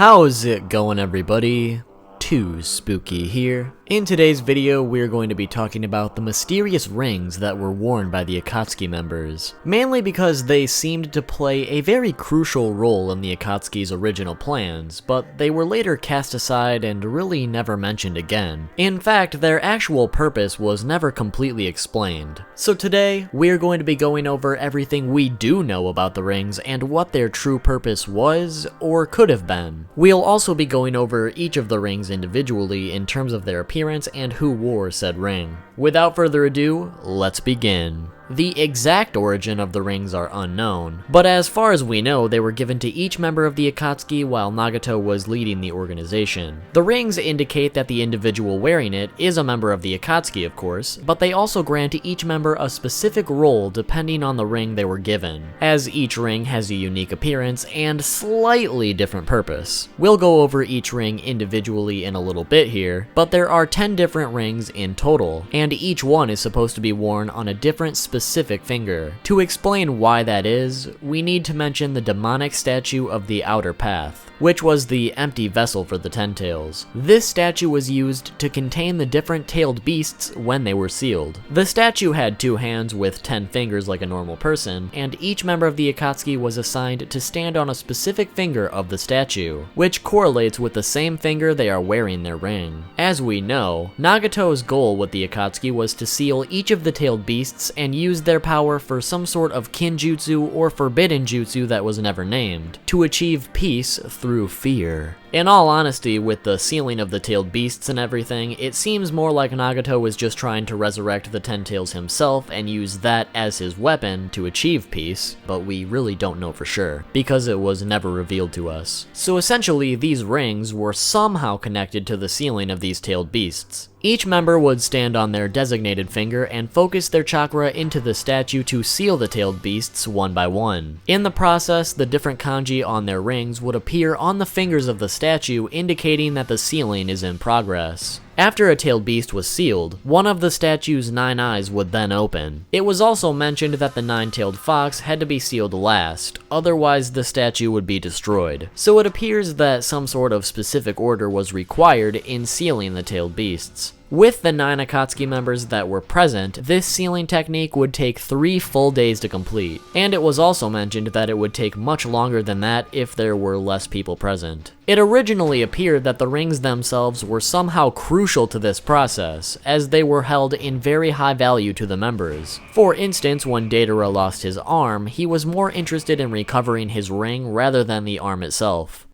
How's it going, everybody? Too Spooky here. In today's video, we're going to be talking about the mysterious rings that were worn by the Akatsuki members, mainly because they seemed to play a very crucial role in the Akatsuki's original plans, but they were later cast aside and really never mentioned again. In fact, their actual purpose was never completely explained. So today, we're going to be going over everything we do know about the rings and what their true purpose was, or could have been. We'll also be going over each of the rings individually in terms of their appearance and who wore said ring. Without further ado, let's begin. The exact origin of the rings are unknown, but as far as we know, they were given to each member of the Akatsuki while Nagato was leading the organization. The rings indicate that the individual wearing it is a member of the Akatsuki, of course, but they also grant each member a specific role depending on the ring they were given, as each ring has a unique appearance and slightly different purpose. We'll go over each ring individually in a little bit here, but there are 10 different rings in total, and each one is supposed to be worn on a different specific finger. To explain why that is, we need to mention the demonic statue of the Outer Path, which was the empty vessel for the Ten Tails. This statue was used to contain the different tailed beasts when they were sealed. The statue had 2 hands with 10 fingers like a normal person, and each member of the Akatsuki was assigned to stand on a specific finger of the statue, which correlates with the same finger they are wearing their ring. As we know, Nagato's goal with the Akatsuki was to seal each of the tailed beasts and use their power for some sort of kinjutsu or forbidden jutsu that was never named, to achieve peace through fear. In all honesty, with the sealing of the tailed beasts and everything, it seems more like Nagato was just trying to resurrect the Ten Tails himself and use that as his weapon to achieve peace, but we really don't know for sure, because it was never revealed to us. So essentially, these rings were somehow connected to the sealing of these tailed beasts. Each member would stand on their designated finger and focus their chakra into the statue to seal the tailed beasts one by one. In the process, the different kanji on their rings would appear on the fingers of the statue, indicating that the sealing is in progress. After a tailed beast was sealed, one of the statue's 9 eyes would then open. It was also mentioned that the 9-tailed fox had to be sealed last, otherwise the statue would be destroyed. So it appears that some sort of specific order was required in sealing the tailed beasts. With the 9 Akatsuki members that were present, this sealing technique would take 3 full days to complete, and it was also mentioned that it would take much longer than that if there were less people present. It originally appeared that the rings themselves were somehow crucial to this process, as they were held in very high value to the members. For instance, when Deidara lost his arm, he was more interested in recovering his ring rather than the arm itself.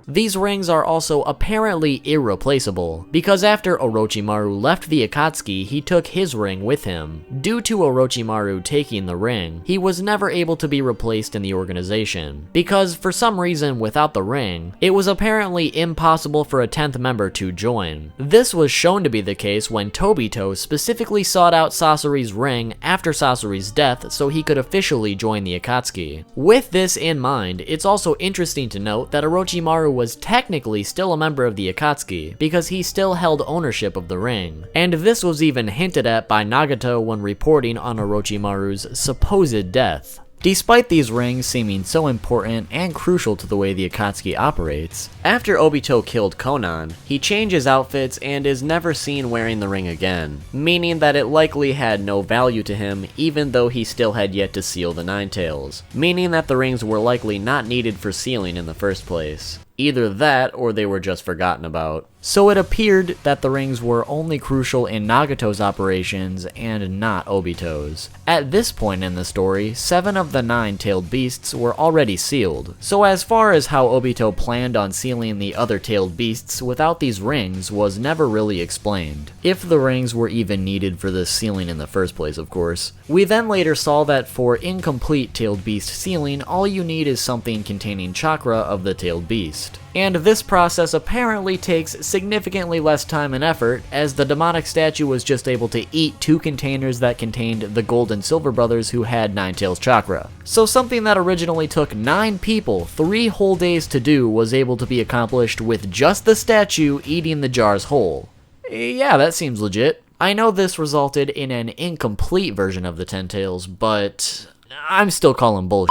These rings are also apparently irreplaceable, because after Orochimaru left the Akatsuki, he took his ring with him. Due to Orochimaru taking the ring, he was never able to be replaced in the organization, because for some reason without the ring, it was apparently impossible for a 10th member to join. This was shown to be the case when Tobito specifically sought out Sasori's ring after Sasori's death so he could officially join the Akatsuki. With this in mind, it's also interesting to note that Orochimaru was technically still a member of the Akatsuki, because he still held ownership of the ring. And this was even hinted at by Nagato when reporting on Orochimaru's supposed death. Despite these rings seeming so important and crucial to the way the Akatsuki operates, after Obito killed Konan, he changes outfits and is never seen wearing the ring again, meaning that it likely had no value to him even though he still had yet to seal the 9 tails, meaning that the rings were likely not needed for sealing in the first place. Either that, or they were just forgotten about. So it appeared that the rings were only crucial in Nagato's operations and not Obito's. At this point in the story, 7 of the 9 tailed beasts were already sealed, so as far as how Obito planned on sealing the other tailed beasts without these rings was never really explained. If the rings were even needed for this sealing in the first place, of course. We then later saw that for incomplete tailed beast sealing, all you need is something containing chakra of the tailed beast. And this process apparently takes significantly less time and effort, as the demonic statue was just able to eat 2 containers that contained the Gold and Silver brothers who had 9 tails chakra. So something that originally took 9 people 3 whole days to do was able to be accomplished with just the statue eating the jars whole. Yeah, that seems legit. I know this resulted in an incomplete version of the Ten Tails, but I'm still calling bullshit.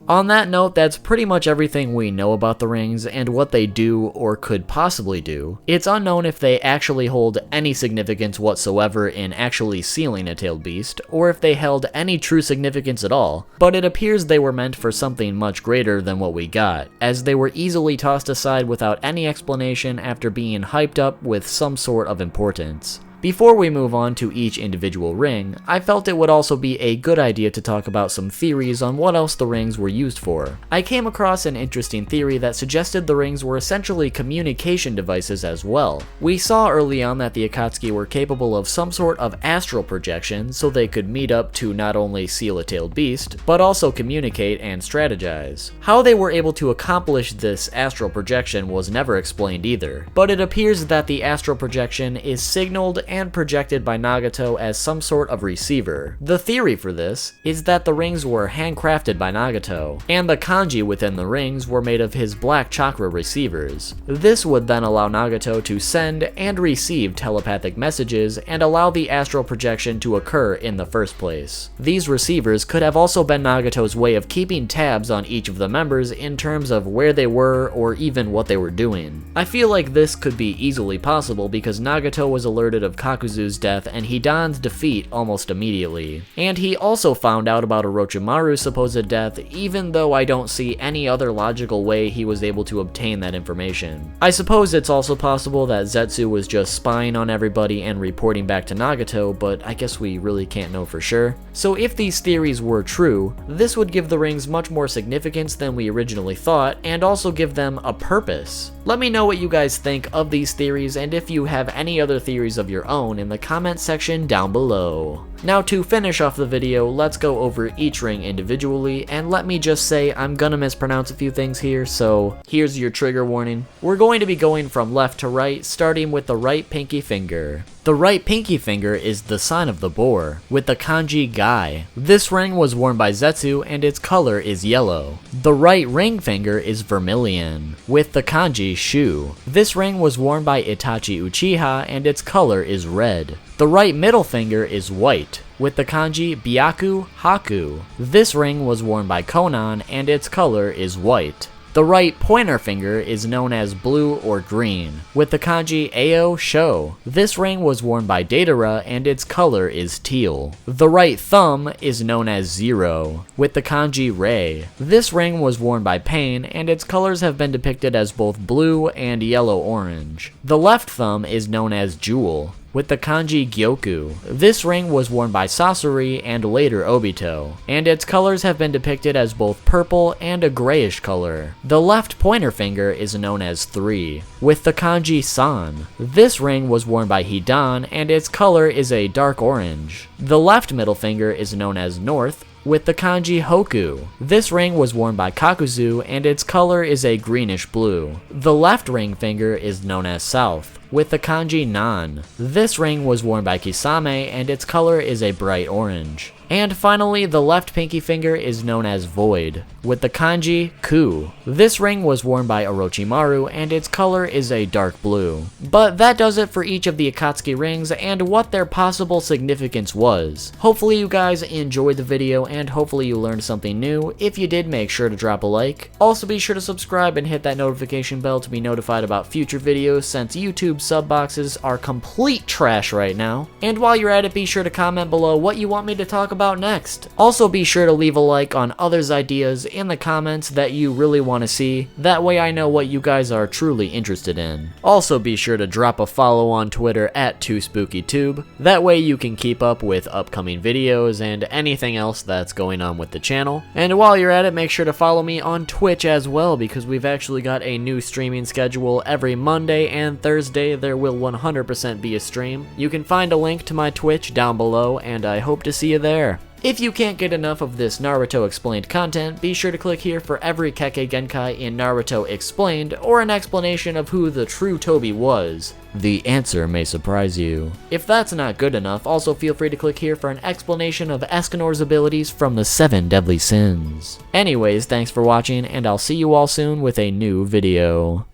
On that note, that's pretty much everything we know about the rings and what they do or could possibly do. It's unknown if they actually hold any significance whatsoever in actually sealing a tailed beast, or if they held any true significance at all, but it appears they were meant for something much greater than what we got, as they were easily tossed aside without any explanation after being hyped up with some sort of importance. Before we move on to each individual ring, I felt it would also be a good idea to talk about some theories on what else the rings were used for. I came across an interesting theory that suggested the rings were essentially communication devices as well. We saw early on that the Akatsuki were capable of some sort of astral projection, so they could meet up to not only seal a tailed beast, but also communicate and strategize. How they were able to accomplish this astral projection was never explained either, but it appears that the astral projection is signaled and projected by Nagato as some sort of receiver. The theory for this is that the rings were handcrafted by Nagato, and the kanji within the rings were made of his black chakra receivers. This would then allow Nagato to send and receive telepathic messages and allow the astral projection to occur in the first place. These receivers could have also been Nagato's way of keeping tabs on each of the members in terms of where they were or even what they were doing. I feel like this could be easily possible because Nagato was alerted of Kakuzu's death and Hidan's defeat almost immediately. And he also found out about Orochimaru's supposed death, even though I don't see any other logical way he was able to obtain that information. I suppose it's also possible that Zetsu was just spying on everybody and reporting back to Nagato, but I guess we really can't know for sure. So if these theories were true, this would give the rings much more significance than we originally thought, and also give them a purpose. Let me know what you guys think of these theories, and if you have any other theories of your own in the comment section down below. Now to finish off the video, let's go over each ring individually, and let me just say I'm gonna mispronounce a few things here, so here's your trigger warning. We're going to be going from left to right, starting with the right pinky finger. The right pinky finger is the sign of the boar, with the kanji Gai. This ring was worn by Zetsu and its color is yellow. The right ring finger is vermilion, with the kanji Shu. This ring was worn by Itachi Uchiha and its color is red. The right middle finger is white, with the kanji Byaku Haku. This ring was worn by Konan and its color is white. The right pointer finger is known as blue or green, with the kanji Ao Sho. This ring was worn by Deidara and its color is teal. The right thumb is known as Zero, with the kanji Rei. This ring was worn by Pain and its colors have been depicted as both blue and yellow-orange. The left thumb is known as Jewel, with the kanji Gyoku. This ring was worn by Sasori and later Obito, and its colors have been depicted as both purple and a grayish color. The left pointer finger is known as 3, with the kanji San. This ring was worn by Hidan and its color is a dark orange. The left middle finger is known as North, with the kanji Hoku. This ring was worn by Kakuzu and its color is a greenish blue. The left ring finger is known as South, with the kanji Nan. This ring was worn by Kisame and its color is a bright orange. And finally, the left pinky finger is known as Void, with the kanji Ku. This ring was worn by Orochimaru and its color is a dark blue. But that does it for each of the Akatsuki rings and what their possible significance was. Hopefully you guys enjoyed the video and hopefully you learned something new. If you did, make sure to drop a like. Also be sure to subscribe and hit that notification bell to be notified about future videos, since YouTube sub boxes are complete trash right now. And while you're at it, be sure to comment below what you want me to talk about next. Also be sure to leave a like on others' ideas in the comments that you really want to see. That way I know what you guys are truly interested in. Also be sure to drop a follow on Twitter at 2spookytube. That way you can keep up with upcoming videos and anything else that's going on with the channel. And while you're at it, make sure to follow me on Twitch as well, because we've actually got a new streaming schedule. Every Monday and Thursday there will 100% be a stream. You can find a link to my Twitch down below and I hope to see you there. If you can't get enough of this Naruto Explained content, be sure to click here for every Kekkei Genkai in Naruto Explained, or an explanation of who the true Tobi was. The answer may surprise you. If that's not good enough, also feel free to click here for an explanation of Escanor's abilities from the 7 Deadly Sins. Anyways, thanks for watching, and I'll see you all soon with a new video.